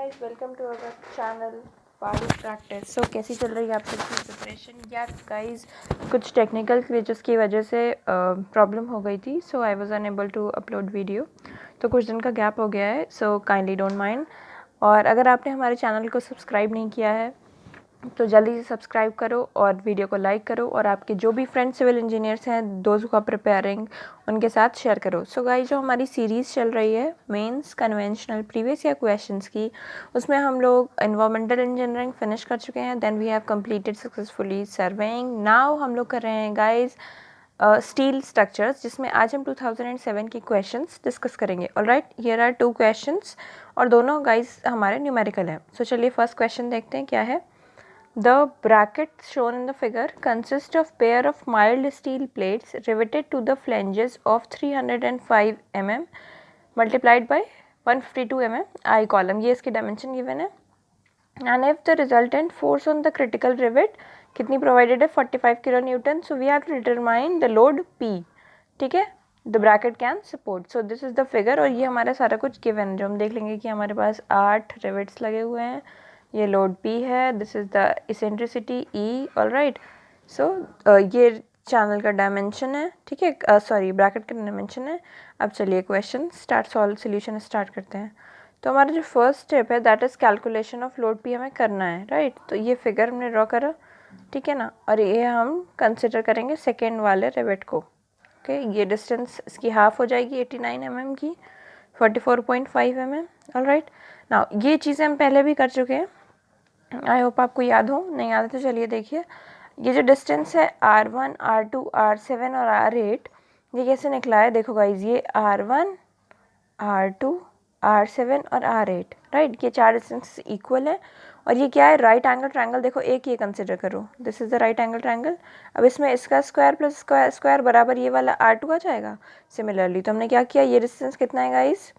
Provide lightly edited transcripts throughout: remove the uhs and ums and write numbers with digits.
Guys, welcome to our channel part practice. So कैसी चल रही है आप सबकी प्रिपरेशन? यार गाइस, कुछ टेक्निकल ग्लिचेस की वजह से प्रॉब्लम हो गई थी, so I was unable to upload video. तो कुछ दिन का गैप हो गया है, सो काइंडली डोंट माइंड। और अगर आपने हमारे चैनल को सब्सक्राइब नहीं किया है तो जल्दी से सब्सक्राइब करो और वीडियो को लाइक करो, और आपके जो भी फ्रेंड्स सिविल इंजीनियर्स हैं, दोज हु आर प्रिपेयरिंग, उनके साथ शेयर करो। सो गाइस, जो हमारी सीरीज़ चल रही है mains conventional previous year questions की, उसमें हम लोग एनवायरमेंटल इंजीनियरिंग फिनिश कर चुके हैं। Then we have completed successfully surveying. Now हम लोग कर रहे हैं गाइस स्टील स्ट्रक्चर्स, जिसमें आज हम 2007 की क्वेश्चंस डिस्कस करेंगे। ऑलराइट, हियर आर 2 क्वेश्चंस और दोनों गाइस हमारे न्यूमेरिकल हैं। सो चलिए फर्स्ट क्वेश्चन देखते हैं क्या है। The brackets shown in the figure consist of pair of mild steel plates riveted to the flanges of 305 mm multiplied by 152 mm I column। ये इसकी डायमेंशन गिवन है। And if the resultant force on the critical rivet कितनी provided है? 45 kilo Newton. So we have to determine the load P। ठीक है, the bracket can support। So this is the figure, और ये हमारा सारा कुछ गिवन है, जो हम देख लेंगे कि हमारे पास 8 रिवेट्स लगे हुए हैं। ये लोड P है, this is the eccentricity E। All right, so ये चैनल का डायमेंशन है, ठीक है, सॉरी ब्रैकेट का डायमेंशन है। अब चलिए question start, solve solution start करते हैं। तो हमारा जो फर्स्ट स्टेप है that is calculation of load P हमें करना है, राइट। तो ये फिगर हमने ड्रॉ करा, ठीक है ना, और ये हम कंसिडर करेंगे सेकेंड वाले रिवेट को। ओके, ये डिस्टेंस इसकी हाफ हो जाएगी 89 mm की, 44.5 mm। ऑल राइट, नाउ ये चीज़ें हम पहले भी कर चुके हैं, आई होप आपको याद हो। नहीं याद है तो चलिए देखिए, ये जो डिस्टेंस है R1, R2, R7 और R8, ये कैसे निकला है? देखो गाइज, ये R1, R2, R7 और R8, राइट। ये 4 डिस्टेंस इक्वल है, और ये क्या है? Right angle triangle. देखो एक ये कंसिडर करो, this is the right angle triangle. अब इसमें इसका स्क्वायर प्लस स्क्वायर बराबर ये वाला R2 आ जाएगा। सिमिलरली तो हमने क्या किया, ये डिस्टेंस कितना है गाइज?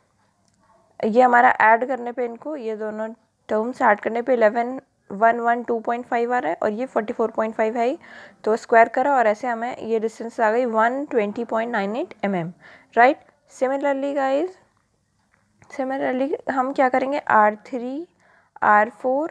ये हमारा ऐड करने पे, इनको ये दोनों टर्म्स ऐड करने पे 11,112.5 आ रहा है, और ये 44.5 है, तो स्क्वायर करा और ऐसे हमें ये डिस्टेंस आ गई 120.98 mm, right. Similarly guys, similarly हम क्या करेंगे, R3, R4,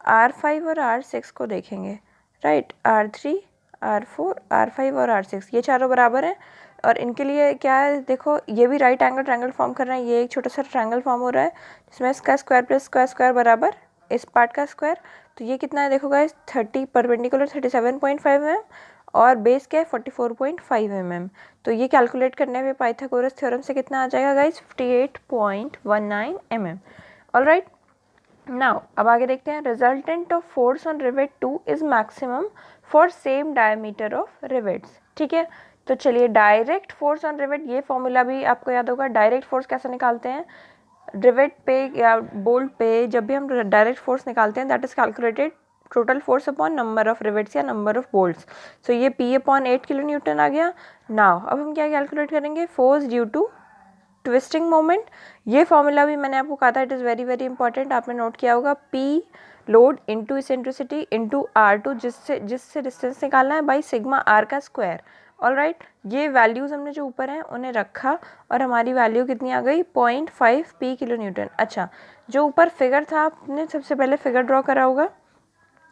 R5 और R6 को देखेंगे, राइट। R3, R4, R5 और R6 ये चारों बराबर हैं, और इनके लिए क्या है, देखो ये भी राइट एंगल ट्रायंगल फॉर्म कर रहे हैं। ये एक छोटा सा ट्रायंगल फॉर्म हो रहा है, जिसमें इसका स्क्वायर प्लस स्क्वायर बराबर इस पार्ट का स्क्वायर। तो ये कितना है? देखो गाइस, 30 परपेंडिकुलर 37.5 mm, और बेस क्या है? 44.5 mm। तो ये कैलकुलेट करने पे पाइथागोरस थ्योरम से कितना आ जाएगा guys? 58.19 mm। All right, now अब आगे देखते हैं। Resultant of force on rivet 2 is maximum for same diameter of rivets, ठीक है। तो चलिए, डायरेक्ट फोर्स ऑन रिवेट, ये फॉर्मूला भी आपको याद होगा। डायरेक्ट फोर्स कैसे निकालते हैं? रिवेट पे या बोल्ट पे जब भी हम डायरेक्ट फोर्स निकालते हैं, that is calculated total force upon number of rivets या नंबर ऑफ बोल्ट्स। सो ये P अपॉन 8 किलो न्यूटन आ गया। नाउ अब हम क्या कैलकुलेट करेंगे? Force due to twisting moment. ये फॉर्मूला भी मैंने आपको कहा था, it is very very important, आपने नोट किया होगा। P load into eccentricity into R2, जिससे डिस्टेंस निकालना है, बाई सिग्मा R का स्क्वायर। ऑल राइट, ये वैल्यूज़ हमने जो ऊपर हैं उन्हें रखा, और हमारी वैल्यू कितनी आ गई? 0.5 P किलो न्यूटन। अच्छा, जो ऊपर फिगर था, आपने सबसे पहले फिगर ड्रॉ करा होगा।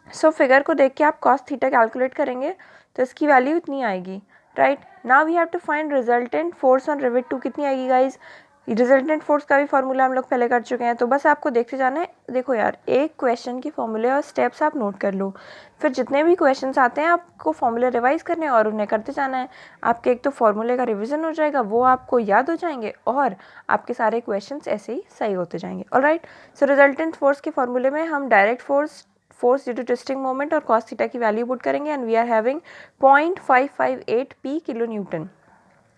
सो फिगर को देख के आप कॉस थीटा कैलकुलेट करेंगे, तो इसकी वैल्यू इतनी आएगी, right. Now we have to find resultant force on rivet 2 कितनी आएगी गाइज? रिजल्टेंट फोर्स का भी फॉर्मूला हम लोग पहले कर चुके हैं, तो बस आपको देखते जाना है। देखो यार, एक क्वेश्चन की फॉर्मूले और स्टेप्स आप नोट कर लो, फिर जितने भी क्वेश्चंस आते हैं आपको फॉर्मूले रिवाइज करने हैं और उन्हें करते जाना है। आपके एक तो फॉर्मूले का रिवीजन हो जाएगा, वो आपको याद हो जाएंगे, और आपके सारे क्वेश्चंस ऐसे ही सही होते जाएंगे। ऑलराइट, सो रिजल्टेंट फोर्स के फॉर्मूले में हम direct force due to twisting moment और कॉस थीटा की वैल्यू पुट करेंगे, and we are having 0.558 P kilo newton,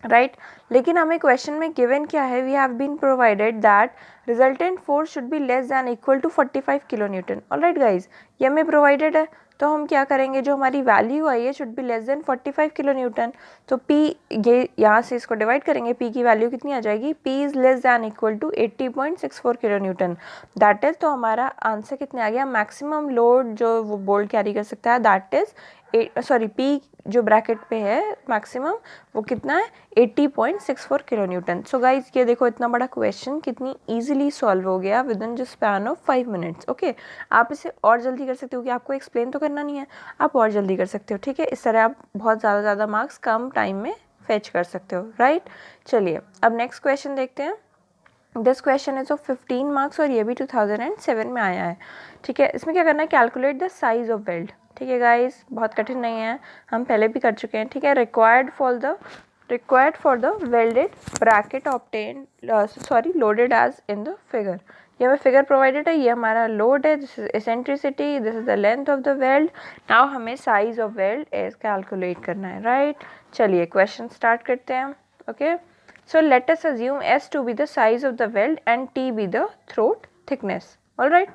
right. लेकिन हमें क्वेश्चन में गिवन क्या है? We have been provided that resultant force should be less than equal to 45 kilo newton. All right guys, ये हमें provided है, तो हम क्या करेंगे, जो हमारी वैल्यू आई है should be less than 45 kilo Newton. तो P, ये यहाँ से इसको डिवाइड करेंगे, P की वैल्यू कितनी आ जाएगी? P is less than equal to 80.64 kilo newton, that is. तो हमारा आंसर कितने आ गया? मैक्सिमम लोड जो वो बोल्ट कैरी कर सकता है, दैट इज पी जो ब्रैकेट पे है मैक्सिमम वो कितना है 80.64 किलो न्यूटन। सो गाइज ये देखो इतना बड़ा क्वेश्चन कितनी इजीली सॉल्व हो गया विद इन जो स्पैन ऑफ 5 मिनट्स। ओके, आप इसे और जल्दी कर सकते हो कि आपको एक्सप्लेन तो करना नहीं है, आप और जल्दी कर सकते हो। ठीक है, इस तरह आप बहुत ज़्यादा मार्क्स कम टाइम में फेच कर सकते हो। राइट, चलिए अब नेक्स्ट क्वेश्चन देखते हैं। This question is of 15 marks और ये भी 2007 में आया है। ठीक है, इसमें क्या करना है, calculate the size of weld. ठीक है गाइस, बहुत कठिन नहीं है, हम पहले भी कर चुके हैं। ठीक है, required for the welded bracket obtain loaded as in the figure. ये हमें फिगर प्रोवाइडेड है, ये हमारा लोड है, this is eccentricity, this is the length of the weld. Now हमें size of weld is calculate करना है। राइट, चलिए क्वेश्चन स्टार्ट करते हैं। Okay, so let us assume S to be the size of the weld and T be the throat thickness. All right,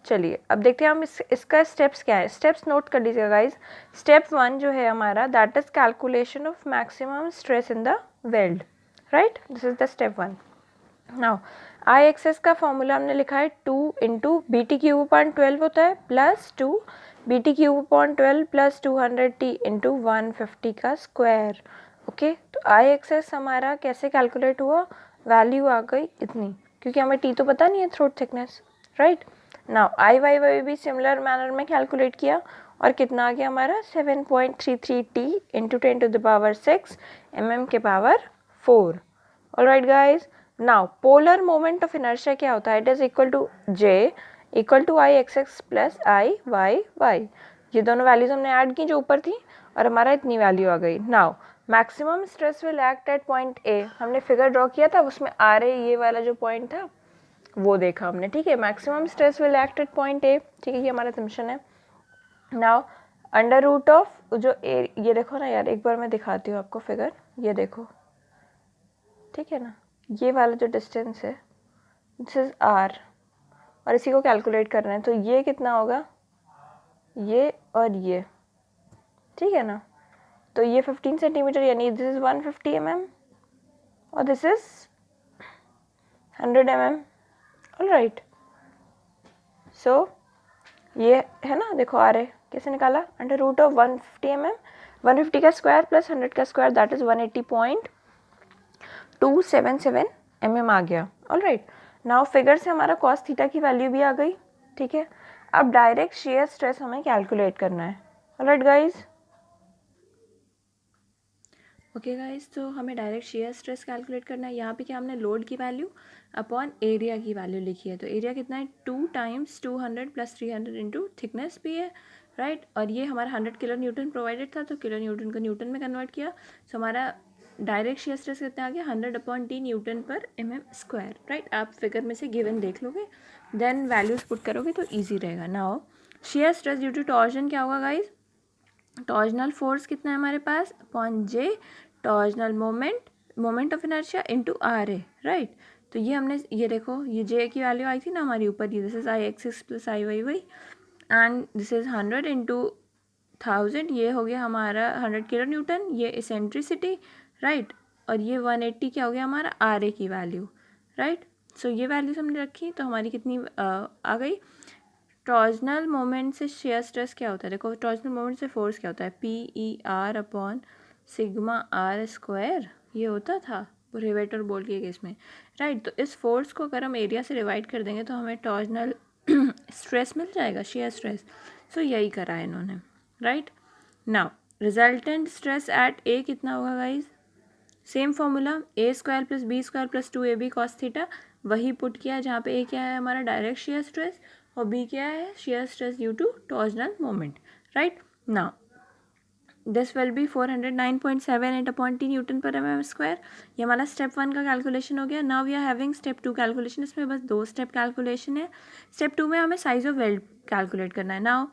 चलिए अब देखते हैं हम इसका स्टेप्स क्या है। स्टेप्स नोट कर लीजिएगा गाइज। स्टेप 1 जो है हमारा that is calculation of maximum stress in the weld. Right, this is the step 1। Now I xx का फॉर्मूला हमने लिखा है 2 into b t cube upon 12 होता है plus 2 b t cube upon 12 plus 200 t into 150 का square. Okay, तो आई access हमारा कैसे कैलकुलेट हुआ, वैल्यू आ गई इतनी, क्योंकि हमें टी तो पता नहीं है throat thickness. Right, now I y भी सिमिलर मैनर में कैलकुलेट किया और कितना आ गया हमारा 7.33 t into 10 to the power 6 mm के power 4। All right guys, now polar moment of inertia क्या होता है, it is equal to J equal to I x x plus I y y. ये दोनों वैल्यूज हमने ऐड की जो ऊपर थी और हमारा इतनी वैल्यू आ गई। Now maximum stress will act at point A, हमने फिगर ड्रॉ किया था उसमें आ रहे ये वाला जो पॉइंट था वो देखा हमने। ठीक है, maximum stress will act at point A. ठीक है, ये हमारा असम्पशन है। नाउ अंडर रूट ऑफ जो ए, ये देखो ना यार, एक बार मैं दिखाती हूँ आपको फिगर, ये देखो। ठीक है ना, ये वाला जो डिस्टेंस है दिस इज आर और इसी को कैलकुलेट करना है, तो ये कितना होगा, ये और ये। ठीक है ना, तो ये 15 सेंटीमीटर यानी दिस इज 150 mm और दिस इज 100 mm। ऑलराइट, सो ये है ना, देखो आ रहे कैसे निकाला, अंडर रूट ऑफ 150 mm, 150 का स्क्वायर प्लस 100 का स्क्वायर दैट इज 180.277 mm आ गया। ऑलराइट, नाउ फिगर से हमारा कॉस थीटा की वैल्यू भी आ गई। ठीक है, अब डायरेक्ट शेयर स्ट्रेस हमें कैलकुलेट करना है। ऑलराइट गाइज, ओके गाइज, तो हमें डायरेक्ट शेयर स्ट्रेस कैलकुलेट करना है। यहाँ पे क्या हमने लोड की वैल्यू अपॉन एरिया की वैल्यू लिखी है, तो एरिया कितना है 2 टाइम्स 200 प्लस 300 इंटू थिकनेस भी है। राइट, और ये हमारा 100 किलो न्यूटन प्रोवाइडेड था, तो किलो न्यूटन को न्यूटन में कन्वर्ट किया, तो हमारा डायरेक्ट शेयर स्ट्रेस कितना आ गया 100 अपॉन टी न्यूटन पर mm स्क्वायर। राइट, आप फिगर में से गिवन देख लोगे, देन वैल्यूज पुट करोगे तो ईजी रहेगा। Now shear stress due to torsion क्या होगा गाइज, टॉर्जनल फोर्स कितना है हमारे पास upon J torsional moment of inertia into r a. Right, तो ये हमने ये देखो, ये जे की वैल्यू आई थी ना हमारी ऊपर, ये this is I x plus I y y and this is 100 into 1000, ये हो गया हमारा 100 किलो न्यूटन, ये इसेंट्रिसिटी। राइट, और ये 180 क्या हो गया हमारा आर ए की वैल्यू। राइट, सो ये वैल्यूज हमने रखी, तो हमारी कितनी आ गई। टॉर्जनल मोमेंट से शेयर स्ट्रेस क्या होता है, देखो टॉर्जनल मोमेंट से फोर्स क्या होता है, P e r upon sigma r square, ये होता था रिवेटर बोल्ट के केस में। राइट, तो इस फोर्स को अगर हम एरिया से डिवाइड कर देंगे तो हमें टॉर्जनल स्ट्रेस मिल जाएगा, शेयर स्ट्रेस। सो यही करा है इन्होंने। Right, now resultant stress at a कितना होगा guys, same formula a square plus b square plus 2ab cos theta, वही पुट किया जहाँ पे ए क्या है हमारा डायरेक्ट शेयर स्ट्रेस और बी क्या है shear stress due to torsional moment. Right, now this will be 409.78 upon t newton पर mm स्क्वायर। ये हमारा स्टेप 1 का कैलकुलेशन हो गया। Now we are having step 2 calculation, इसमें बस 2 स्टेप कैलकुलेशन है। स्टेप 2 में हमें साइज ऑफ वेल्ड कैलकुलेट करना है। Now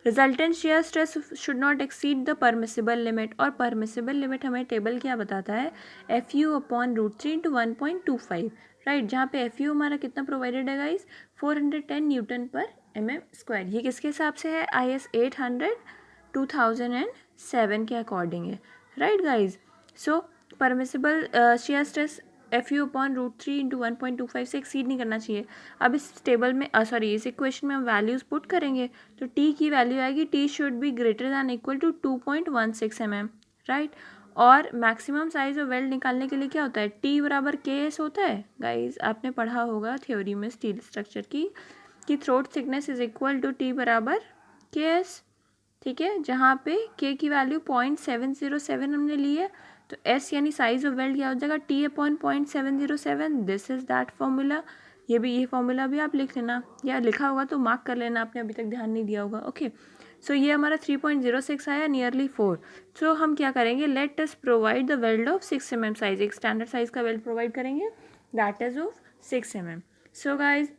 resultant shear stress should not exceed the permissible limit, और परमिसिबल लिमिट हमें टेबल क्या बताता है, f u upon root 3 into 1.25। Right, जहाँ पे एफ यू हमारा कितना प्रोवाइडेड है गाइज 410 न्यूटन पर mm स्क्वायर। ये किसके हिसाब से है, IS 800 2007 के अकॉर्डिंग है। राइट गाइज, सो परमिसिबल शेयर स्ट्रेस FU/√3 × 1.25 से एक्सीड नहीं करना चाहिए। अब इस टेबल में इस इक्वेशन में हम वैल्यूज़ पुट करेंगे तो टी की वैल्यू आएगी t should be greater than equal to 2.16 mm, right. और मैक्सिमम साइज ऑफ वेल्ड निकालने के लिए क्या होता है, टी बराबर के एस होता है। गाइज आपने पढ़ा होगा थ्योरी में स्टील स्ट्रक्चर की कि throat thickness is equal to t बराबर के एस, ठीक है। जहाँ पे के की वैल्यू 0.707 हमने ली है, तो एस यानी साइज ऑफ वेल्ड क्या हो जाएगा, T upon 0.707। This is that formula. ये फॉर्मूला भी आप लिख लेना, या लिखा होगा तो मार्क कर लेना, आपने अभी तक ध्यान नहीं दिया होगा। ओके, सो ये हमारा 3.06 आया, नियरली 4। सो हम क्या करेंगे, let us provide the weld of 6 mm size, एक स्टैंडर्ड साइज का वेल्ड प्रोवाइड करेंगे that is of 6 mm। So guys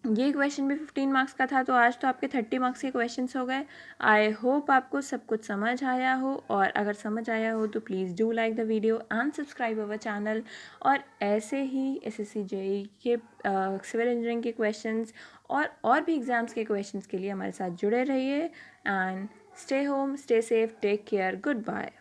ये क्वेश्चन भी 15 मार्क्स का था, तो आज तो आपके 30 मार्क्स के क्वेश्चंस हो गए। आई होप आपको सब कुछ समझ आया हो, और अगर समझ आया हो तो please do like the video and subscribe our channel. और ऐसे ही SSC JEE के सिविल इंजीनियरिंग के क्वेश्चंस और भी एग्ज़ाम्स के क्वेश्चंस के लिए हमारे साथ जुड़े रहिए। And stay home, stay safe, take care, good bye.